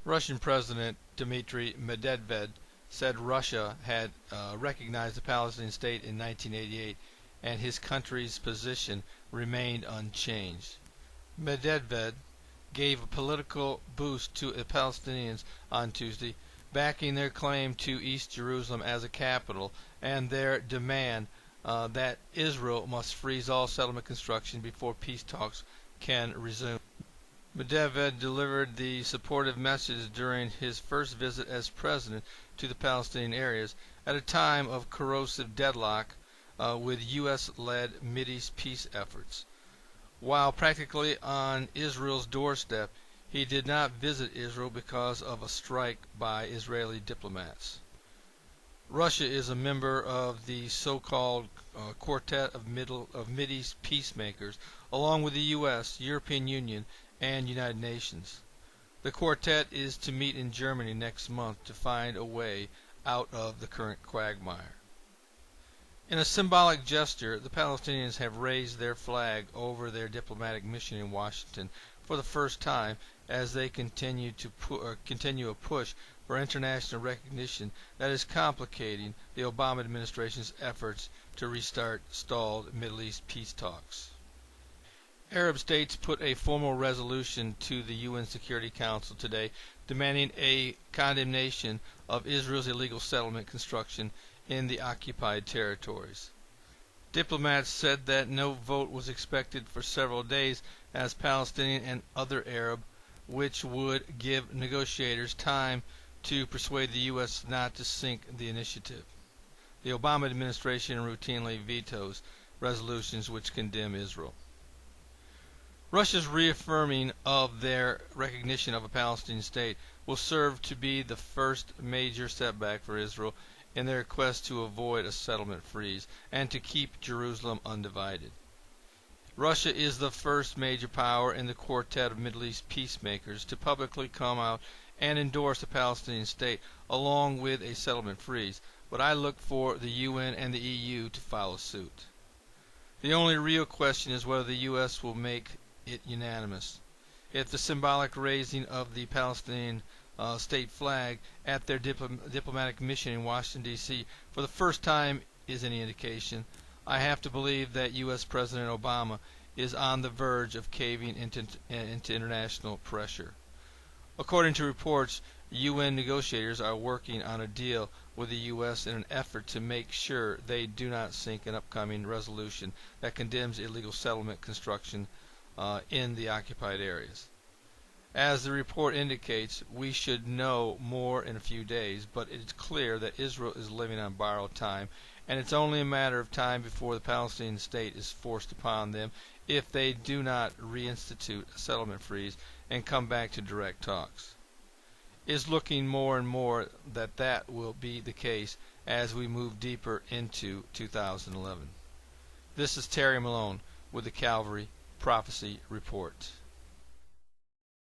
Russian President Dmitry Medvedev said Russia had recognized the Palestinian state in 1988 and his country's position remained unchanged. Medvedev gave a political boost to the Palestinians on Tuesday, backing their claim to East Jerusalem as a capital and their demand that Israel must freeze all settlement construction before peace talks can resume. Medvedev delivered the supportive message during his first visit as president to the Palestinian areas at a time of corrosive deadlock with U.S.-led Mideast peace efforts. While practically on Israel's doorstep, he did not visit Israel because of a strike by Israeli diplomats. Russia is a member of the so-called Quartet of Mideast peacemakers, along with the U.S., European Union, and United Nations. The quartet is to meet in Germany next month to find a way out of the current quagmire. In a symbolic gesture, the Palestinians have raised their flag over their diplomatic mission in Washington for the first time as they continue a push for international recognition that is complicating the Obama administration's efforts to restart stalled Middle East peace talks. Arab states put a formal resolution to the UN Security Council today demanding a condemnation of Israel's illegal settlement construction in the occupied territories. Diplomats said that no vote was expected for several days as Palestinian and other Arab, which would give negotiators time to persuade the U.S. not to sink the initiative. The Obama administration routinely vetoes resolutions which condemn Israel. Russia's reaffirming of their recognition of a Palestinian state will serve to be the first major setback for Israel in their quest to avoid a settlement freeze and to keep Jerusalem undivided. Russia is the first major power in the quartet of Middle East peacemakers to publicly come out and endorse a Palestinian state along with a settlement freeze, but I look for the UN and the EU to follow suit. The only real question is whether the U.S. will make it unanimous. If the symbolic raising of the Palestinian state flag at their diplomatic mission in Washington, D.C. for the first time is any indication, I have to believe that U.S. President Obama is on the verge of caving into international pressure. According to reports, UN negotiators are working on a deal with the U.S. in an effort to make sure they do not sink an upcoming resolution that condemns illegal settlement construction in the occupied areas. As the report indicates, we should know more in a few days, but it's clear that Israel is living on borrowed time, and it's only a matter of time before the Palestinian state is forced upon them if they do not reinstitute a settlement freeze and come back to direct talks. It's looking more and more that will be the case as we move deeper into 2011. This is Terry Malone with the Calvary Prophecy Report.